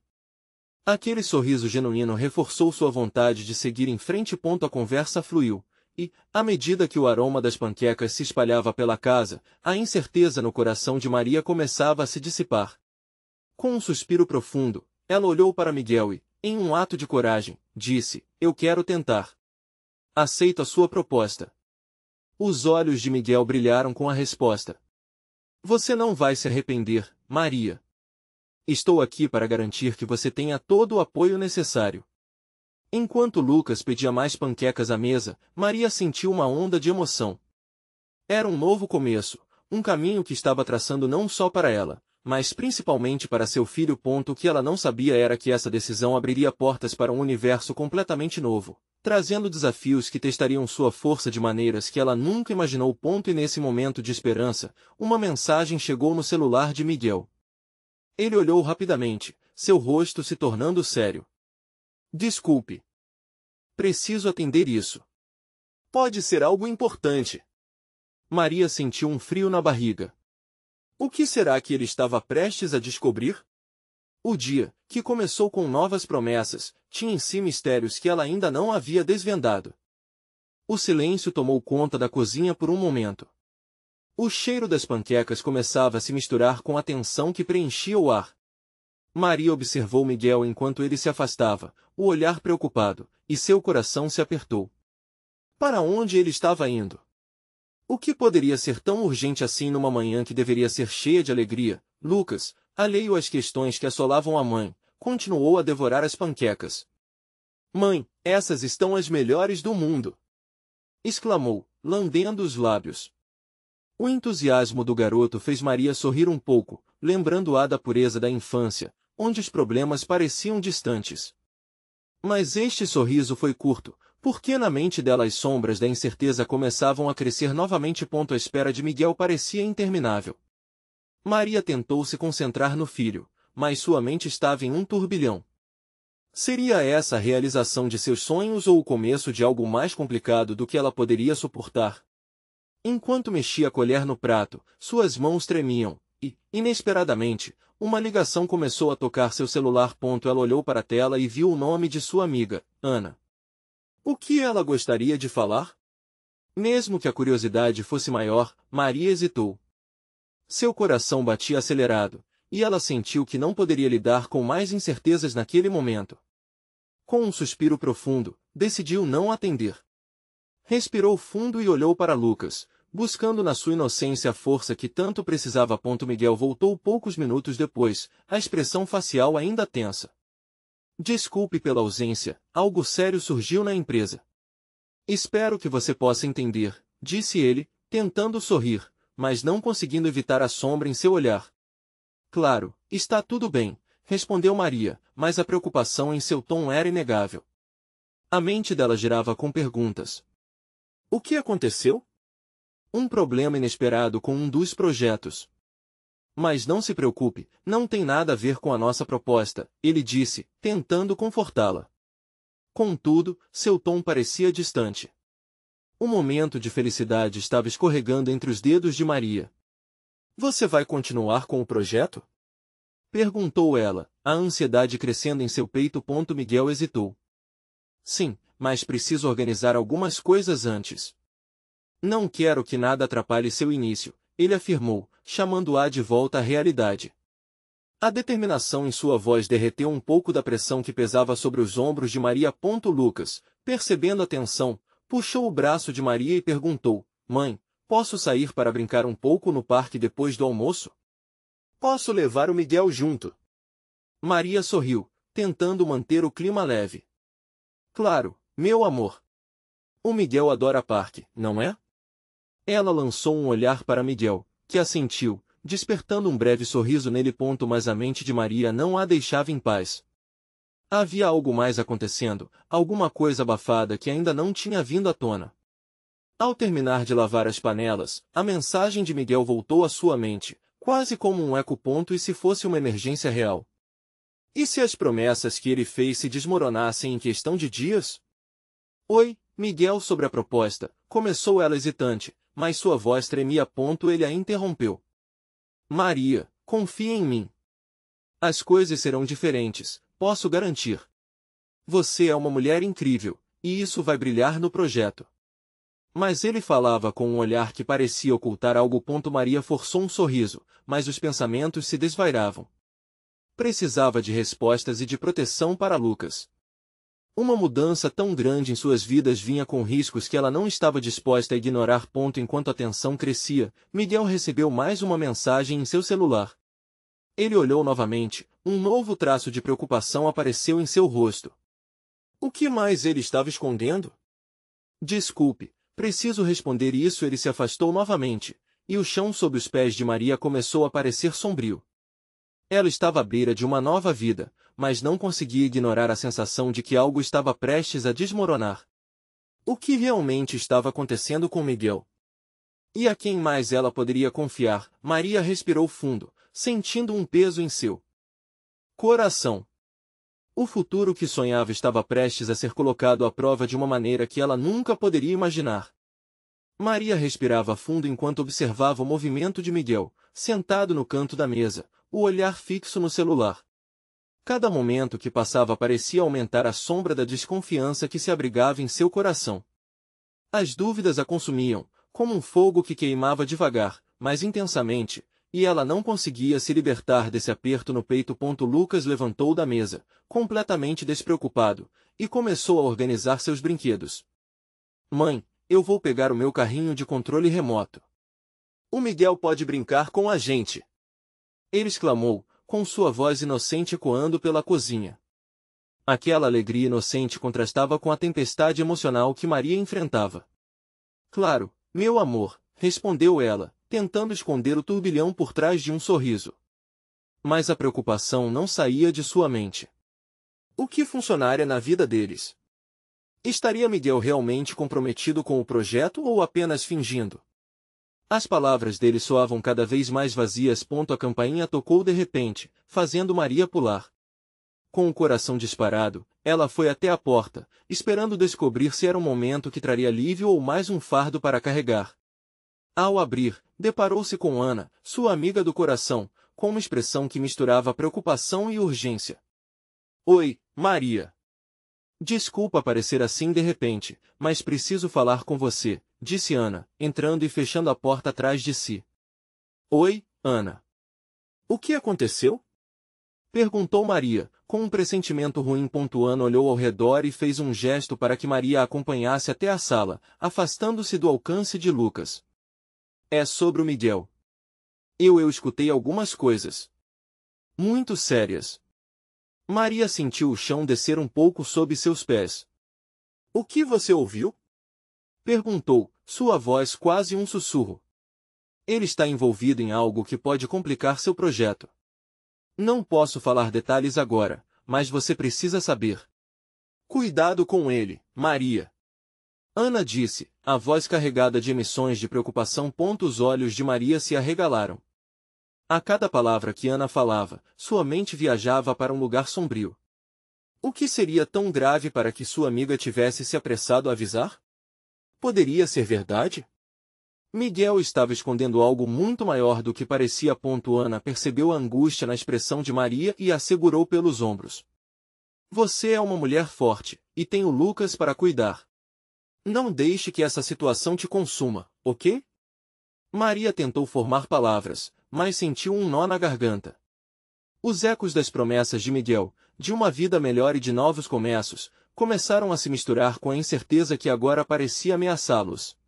Aquele sorriso genuíno reforçou sua vontade de seguir em frente. A conversa fluiu, e, à medida que o aroma das panquecas se espalhava pela casa, a incerteza no coração de Maria começava a se dissipar. Com um suspiro profundo, ela olhou para Miguel e, em um ato de coragem, disse, eu quero tentar. Aceito a sua proposta. Os olhos de Miguel brilharam com a resposta. Você não vai se arrepender, Maria. Estou aqui para garantir que você tenha todo o apoio necessário. Enquanto Lucas pedia mais panquecas à mesa, Maria sentiu uma onda de emoção. Era um novo começo, um caminho que estava traçando não só para ela, mas principalmente para seu filho. O que ela não sabia era que essa decisão abriria portas para um universo completamente novo, trazendo desafios que testariam sua força de maneiras que ela nunca imaginou. E nesse momento de esperança, uma mensagem chegou no celular de Miguel. Ele olhou rapidamente, seu rosto se tornando sério. Desculpe. Preciso atender isso. Pode ser algo importante. Maria sentiu um frio na barriga. O que será que ele estava prestes a descobrir? O dia, que começou com novas promessas, tinha em si mistérios que ela ainda não havia desvendado. O silêncio tomou conta da cozinha por um momento. O cheiro das panquecas começava a se misturar com a tensão que preenchia o ar. Maria observou Miguel enquanto ele se afastava, o olhar preocupado, e seu coração se apertou. Para onde ele estava indo? O que poderia ser tão urgente assim numa manhã que deveria ser cheia de alegria? Lucas, alheio às questões que assolavam a mãe, continuou a devorar as panquecas. Mãe, essas estão as melhores do mundo! Exclamou, lambendo os lábios. O entusiasmo do garoto fez Maria sorrir um pouco, lembrando-a da pureza da infância, onde os problemas pareciam distantes. Mas este sorriso foi curto, porque na mente dela as sombras da incerteza começavam a crescer novamente. A espera de Miguel parecia interminável. Maria tentou se concentrar no filho, mas sua mente estava em um turbilhão. Seria essa a realização de seus sonhos ou o começo de algo mais complicado do que ela poderia suportar? Enquanto mexia a colher no prato, suas mãos tremiam, e, inesperadamente, uma ligação começou a tocar seu celular. Ela olhou para a tela e viu o nome de sua amiga, Ana. O que ela gostaria de falar? Mesmo que a curiosidade fosse maior, Maria hesitou. Seu coração batia acelerado, e ela sentiu que não poderia lidar com mais incertezas naquele momento. Com um suspiro profundo, decidiu não atender. Respirou fundo e olhou para Lucas, buscando na sua inocência a força que tanto precisava. Miguel voltou poucos minutos depois, a expressão facial ainda tensa. Desculpe pela ausência, algo sério surgiu na empresa. Espero que você possa entender, disse ele, tentando sorrir, mas não conseguindo evitar a sombra em seu olhar. Claro, está tudo bem, respondeu Maria, mas a preocupação em seu tom era inegável. A mente dela girava com perguntas. O que aconteceu? Um problema inesperado com um dos projetos. Mas não se preocupe, não tem nada a ver com a nossa proposta, ele disse, tentando confortá-la. Contudo, seu tom parecia distante. Um momento de felicidade estava escorregando entre os dedos de Maria. Você vai continuar com o projeto? Perguntou ela, a ansiedade crescendo em seu peito. Miguel hesitou. Sim, mas preciso organizar algumas coisas antes. Não quero que nada atrapalhe seu início, ele afirmou, chamando-a de volta à realidade. A determinação em sua voz derreteu um pouco da pressão que pesava sobre os ombros de Maria. Lucas, percebendo a tensão, puxou o braço de Maria e perguntou, Mãe, posso sair para brincar um pouco no parque depois do almoço? Posso levar o Miguel junto? Maria sorriu, tentando manter o clima leve. Claro, meu amor. O Miguel adora parque, não é? Ela lançou um olhar para Miguel, que assentiu, despertando um breve sorriso nele. Mas a mente de Maria não a deixava em paz. Havia algo mais acontecendo, alguma coisa abafada que ainda não tinha vindo à tona. Ao terminar de lavar as panelas, a mensagem de Miguel voltou à sua mente, quase como um eco. E se fosse uma emergência real? E se as promessas que ele fez se desmoronassem em questão de dias? Oi, Miguel, sobre a proposta, começou ela hesitante, mas sua voz tremia. Ele a interrompeu. Maria, confie em mim. As coisas serão diferentes, posso garantir. Você é uma mulher incrível, e isso vai brilhar no projeto. Mas ele falava com um olhar que parecia ocultar algo. Maria forçou um sorriso, mas os pensamentos se desvairavam. Precisava de respostas e de proteção para Lucas. Uma mudança tão grande em suas vidas vinha com riscos que ela não estava disposta a ignorar. Enquanto a tensão crescia, Miguel recebeu mais uma mensagem em seu celular. Ele olhou novamente, um novo traço de preocupação apareceu em seu rosto. O que mais ele estava escondendo? Desculpe, preciso responder isso. Ele se afastou novamente, e o chão sob os pés de Maria começou a parecer sombrio. Ela estava à beira de uma nova vida, mas não conseguia ignorar a sensação de que algo estava prestes a desmoronar. O que realmente estava acontecendo com Miguel? E a quem mais ela poderia confiar? Maria respirou fundo, sentindo um peso em seu coração. O futuro que sonhava estava prestes a ser colocado à prova de uma maneira que ela nunca poderia imaginar. Maria respirava fundo enquanto observava o movimento de Miguel, sentado no canto da mesa, o olhar fixo no celular. Cada momento que passava parecia aumentar a sombra da desconfiança que se abrigava em seu coração. As dúvidas a consumiam, como um fogo que queimava devagar, mas intensamente, e ela não conseguia se libertar desse aperto no peito. Lucas levantou da mesa, completamente despreocupado, e começou a organizar seus brinquedos. Mãe, eu vou pegar o meu carrinho de controle remoto. O Miguel pode brincar com a gente. Ele exclamou, com sua voz inocente ecoando pela cozinha. Aquela alegria inocente contrastava com a tempestade emocional que Maria enfrentava. Claro, meu amor, respondeu ela, tentando esconder o turbilhão por trás de um sorriso. Mas a preocupação não saía de sua mente. O que funcionaria na vida deles? Estaria Miguel realmente comprometido com o projeto ou apenas fingindo? As palavras dele soavam cada vez mais vazias. A campainha tocou de repente, fazendo Maria pular. Com o coração disparado, ela foi até a porta, esperando descobrir se era um momento que traria alívio ou mais um fardo para carregar. Ao abrir, deparou-se com Ana, sua amiga do coração, com uma expressão que misturava preocupação e urgência. Oi, Maria. Desculpa parecer assim de repente, mas preciso falar com você, disse Ana, entrando e fechando a porta atrás de si. Oi, Ana. O que aconteceu? Perguntou Maria, Com um pressentimento ruim. Ana olhou ao redor e fez um gesto para que Maria a acompanhasse até a sala, afastando-se do alcance de Lucas. É sobre o Miguel. Eu escutei algumas coisas muito sérias. Maria sentiu o chão descer um pouco sob seus pés. O que você ouviu? Perguntou, sua voz quase um sussurro. Ele está envolvido em algo que pode complicar seu projeto. Não posso falar detalhes agora, mas você precisa saber. Cuidado com ele, Maria. Ana disse, a voz carregada de emissões de preocupação. Os olhos de Maria se arregalaram. A cada palavra que Ana falava, sua mente viajava para um lugar sombrio. O que seria tão grave para que sua amiga tivesse se apressado a avisar? Poderia ser verdade? Miguel estava escondendo algo muito maior do que parecia. Ana percebeu a angústia na expressão de Maria e a segurou pelos ombros. Você é uma mulher forte, e tem o Lucas para cuidar. Não deixe que essa situação te consuma, ok? Maria tentou formar palavras, mas sentiu um nó na garganta. Os ecos das promessas de Miguel, de uma vida melhor e de novos começos, começaram a se misturar com a incerteza que agora parecia ameaçá-los.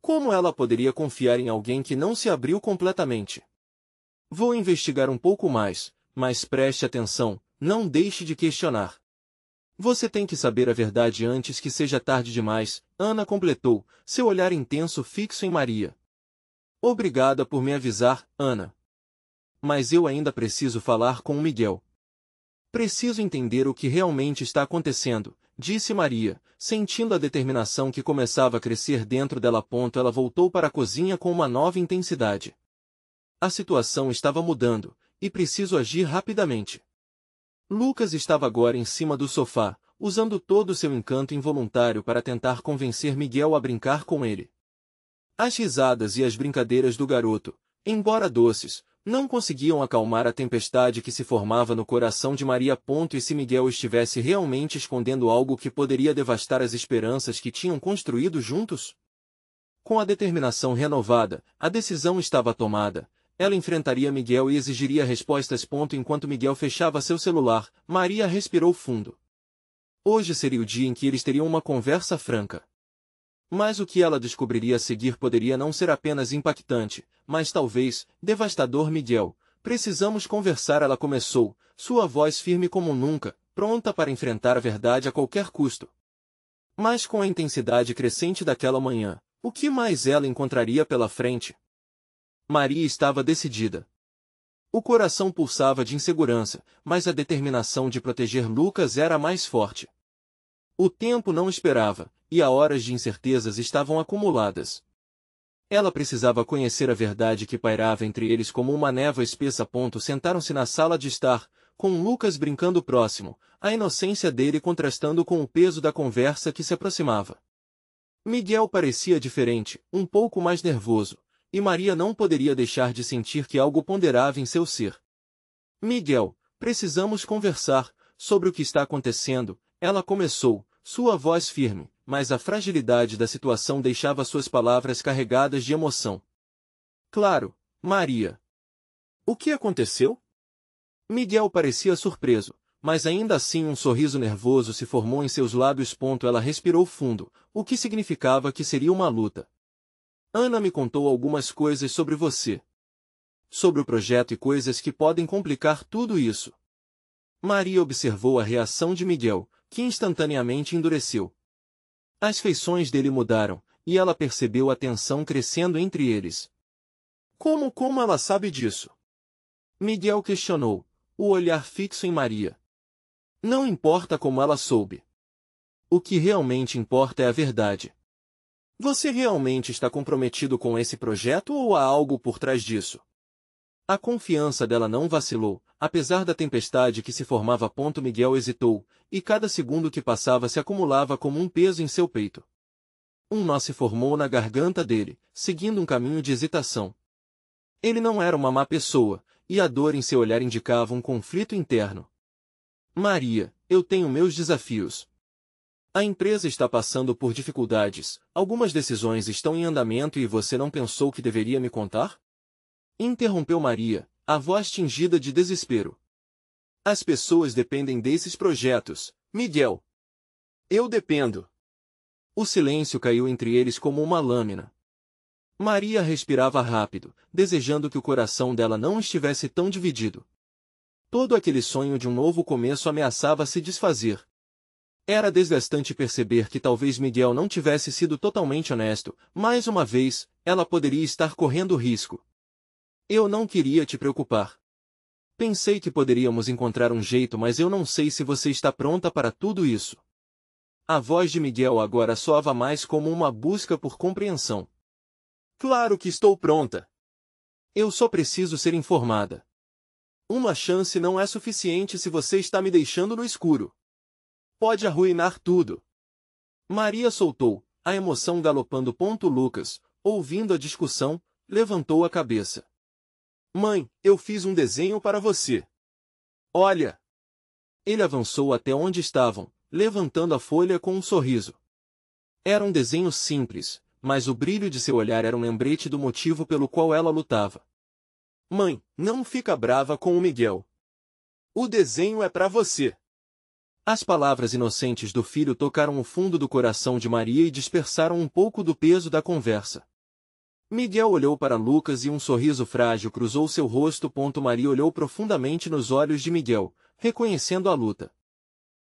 Como ela poderia confiar em alguém que não se abriu completamente? Vou investigar um pouco mais, mas preste atenção, não deixe de questionar. Você tem que saber a verdade antes que seja tarde demais, Ana completou, seu olhar intenso fixo em Maria. Obrigada por me avisar, Ana. Mas eu ainda preciso falar com o Miguel. Preciso entender o que realmente está acontecendo, disse Maria, sentindo a determinação que começava a crescer dentro dela. Ela voltou para a cozinha com uma nova intensidade. A situação estava mudando, e preciso agir rapidamente. Lucas estava agora em cima do sofá, usando todo o seu encanto involuntário para tentar convencer Miguel a brincar com ele. As risadas e as brincadeiras do garoto, embora doces, não conseguiam acalmar a tempestade que se formava no coração de Maria. E se Miguel estivesse realmente escondendo algo que poderia devastar as esperanças que tinham construído juntos? Com a determinação renovada, a decisão estava tomada. Ela enfrentaria Miguel e exigiria respostas. Enquanto Miguel fechava seu celular, Maria respirou fundo. Hoje seria o dia em que eles teriam uma conversa franca. Mas o que ela descobriria a seguir poderia não ser apenas impactante, mas talvez devastador. Miguel, precisamos conversar. Ela começou, sua voz firme como nunca, pronta para enfrentar a verdade a qualquer custo. Mas com a intensidade crescente daquela manhã, o que mais ela encontraria pela frente? Maria estava decidida. O coração pulsava de insegurança, mas a determinação de proteger Lucas era mais forte. O tempo não esperava, e as horas de incertezas estavam acumuladas. Ela precisava conhecer a verdade que pairava entre eles como uma névoa espessa. Sentaram-se na sala de estar, com Lucas brincando próximo, a inocência dele contrastando com o peso da conversa que se aproximava. Miguel parecia diferente, um pouco mais nervoso, e Maria não poderia deixar de sentir que algo ponderava em seu ser. Miguel, precisamos conversar sobre o que está acontecendo, ela começou, sua voz firme, mas a fragilidade da situação deixava suas palavras carregadas de emoção. Claro, Maria. O que aconteceu? Miguel parecia surpreso, mas ainda assim um sorriso nervoso se formou em seus lábios. Ela respirou fundo, o que significava que seria uma luta. Ana me contou algumas coisas sobre você. Sobre o projeto e coisas que podem complicar tudo isso. Maria observou a reação de Miguel, que instantaneamente endureceu. As feições dele mudaram, e ela percebeu a tensão crescendo entre eles. Como ela sabe disso? Miguel questionou, o olhar fixo em Maria. Não importa como ela soube. O que realmente importa é a verdade. Você realmente está comprometido com esse projeto ou há algo por trás disso? A confiança dela não vacilou, apesar da tempestade que se formava. Miguel hesitou, e cada segundo que passava se acumulava como um peso em seu peito. Um nó se formou na garganta dele, seguindo um caminho de hesitação. Ele não era uma má pessoa, e a dor em seu olhar indicava um conflito interno. Maria, eu tenho meus desafios. A empresa está passando por dificuldades, algumas decisões estão em andamento e você não pensou que deveria me contar? Interrompeu Maria, a voz tingida de desespero. As pessoas dependem desses projetos, Miguel. Eu dependo. O silêncio caiu entre eles como uma lâmina. Maria respirava rápido, desejando que o coração dela não estivesse tão dividido. Todo aquele sonho de um novo começo ameaçava se desfazer. Era desgastante perceber que talvez Miguel não tivesse sido totalmente honesto. Mais uma vez, ela poderia estar correndo risco. Eu não queria te preocupar. Pensei que poderíamos encontrar um jeito, mas eu não sei se você está pronta para tudo isso. A voz de Miguel agora soava mais como uma busca por compreensão. Claro que estou pronta. Eu só preciso ser informada. Uma chance não é suficiente se você está me deixando no escuro. Pode arruinar tudo. Maria soltou, a emoção galopando. Lucas, ouvindo a discussão, levantou a cabeça. Mãe, eu fiz um desenho para você. Olha! Ele avançou até onde estavam, levantando a folha com um sorriso. Era um desenho simples, mas o brilho de seu olhar era um lembrete do motivo pelo qual ela lutava. Mãe, não fica brava com o Miguel. O desenho é para você. As palavras inocentes do filho tocaram o fundo do coração de Maria e dispersaram um pouco do peso da conversa. Miguel olhou para Lucas e um sorriso frágil cruzou seu rosto. Maria olhou profundamente nos olhos de Miguel, reconhecendo a luta.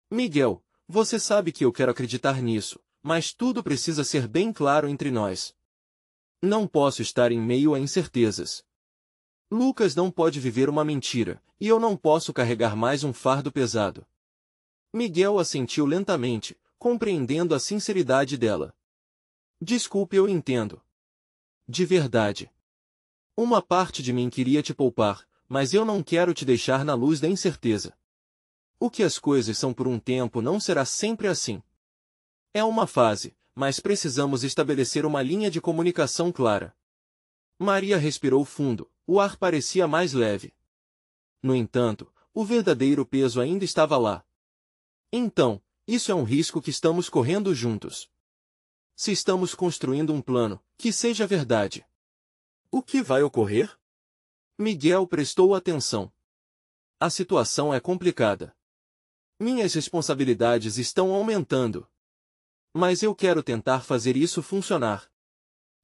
Miguel, você sabe que eu quero acreditar nisso, mas tudo precisa ser bem claro entre nós. Não posso estar em meio a incertezas. Lucas não pode viver uma mentira, e eu não posso carregar mais um fardo pesado. Miguel assentiu lentamente, compreendendo a sinceridade dela. Desculpe, eu entendo. De verdade. Uma parte de mim queria te poupar, mas eu não quero te deixar na luz da incerteza. O que as coisas são por um tempo não será sempre assim. É uma fase, mas precisamos estabelecer uma linha de comunicação clara. Maria respirou fundo, o ar parecia mais leve. No entanto, o verdadeiro peso ainda estava lá. Então, isso é um risco que estamos correndo juntos. Se estamos construindo um plano, que seja verdade. O que vai ocorrer? Miguel prestou atenção. A situação é complicada. Minhas responsabilidades estão aumentando. Mas eu quero tentar fazer isso funcionar.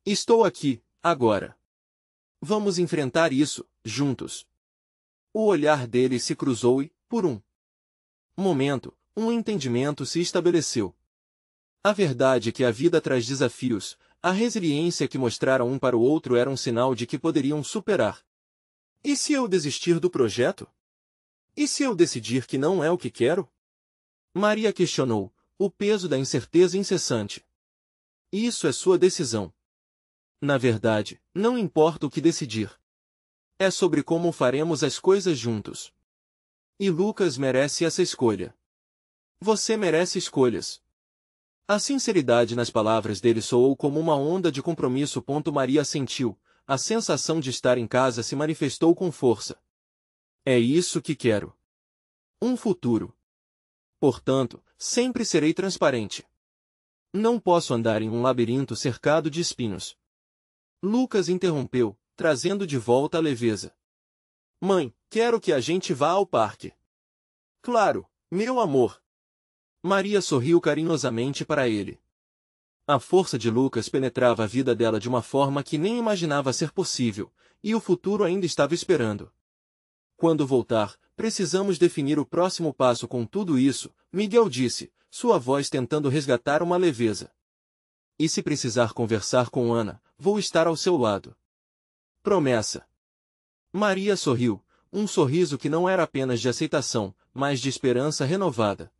Estou aqui, agora. Vamos enfrentar isso, juntos. O olhar dele se cruzou e, por um momento, um entendimento se estabeleceu. A verdade é que a vida traz desafios, a resiliência que mostraram um para o outro era um sinal de que poderiam superar. E se eu desistir do projeto? E se eu decidir que não é o que quero? Maria questionou, o peso da incerteza incessante. Isso é sua decisão. Na verdade, não importa o que decidir. É sobre como faremos as coisas juntos. E Lucas merece essa escolha. Você merece escolhas. A sinceridade nas palavras dele soou como uma onda de compromisso. Maria sentiu, a sensação de estar em casa se manifestou com força. É isso que quero. Um futuro. Portanto, sempre serei transparente. Não posso andar em um labirinto cercado de espinhos. Lucas interrompeu, trazendo de volta a leveza. Mãe, quero que a gente vá ao parque. Claro, meu amor. Maria sorriu carinhosamente para ele. A força de Lucas penetrava a vida dela de uma forma que nem imaginava ser possível, e o futuro ainda estava esperando. Quando voltar, precisamos definir o próximo passo. Com tudo isso, Miguel disse, sua voz tentando resgatar uma leveza. E se precisar conversar com Ana, vou estar ao seu lado. Promessa. Maria sorriu, um sorriso que não era apenas de aceitação, mas de esperança renovada.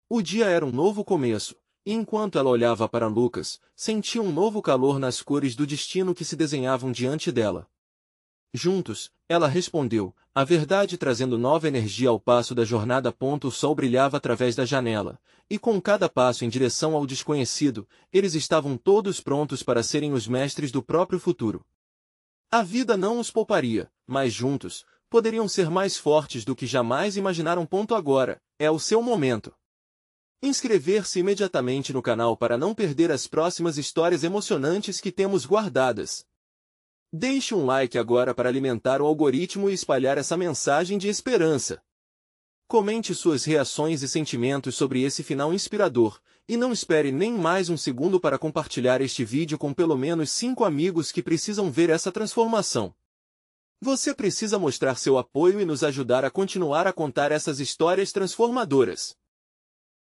O dia era um novo começo, e enquanto ela olhava para Lucas, sentia um novo calor nas cores do destino que se desenhavam diante dela. Juntos, ela respondeu, a verdade trazendo nova energia ao passo da jornada. O sol brilhava através da janela, e com cada passo em direção ao desconhecido, eles estavam todos prontos para serem os mestres do próprio futuro. A vida não os pouparia, mas juntos, poderiam ser mais fortes do que jamais imaginaram. Agora, é o seu momento. Inscrever-se imediatamente no canal para não perder as próximas histórias emocionantes que temos guardadas. Deixe um like agora para alimentar o algoritmo e espalhar essa mensagem de esperança. Comente suas reações e sentimentos sobre esse final inspirador, e não espere nem mais um segundo para compartilhar este vídeo com pelo menos 5 amigos que precisam ver essa transformação. Você precisa mostrar seu apoio e nos ajudar a continuar a contar essas histórias transformadoras.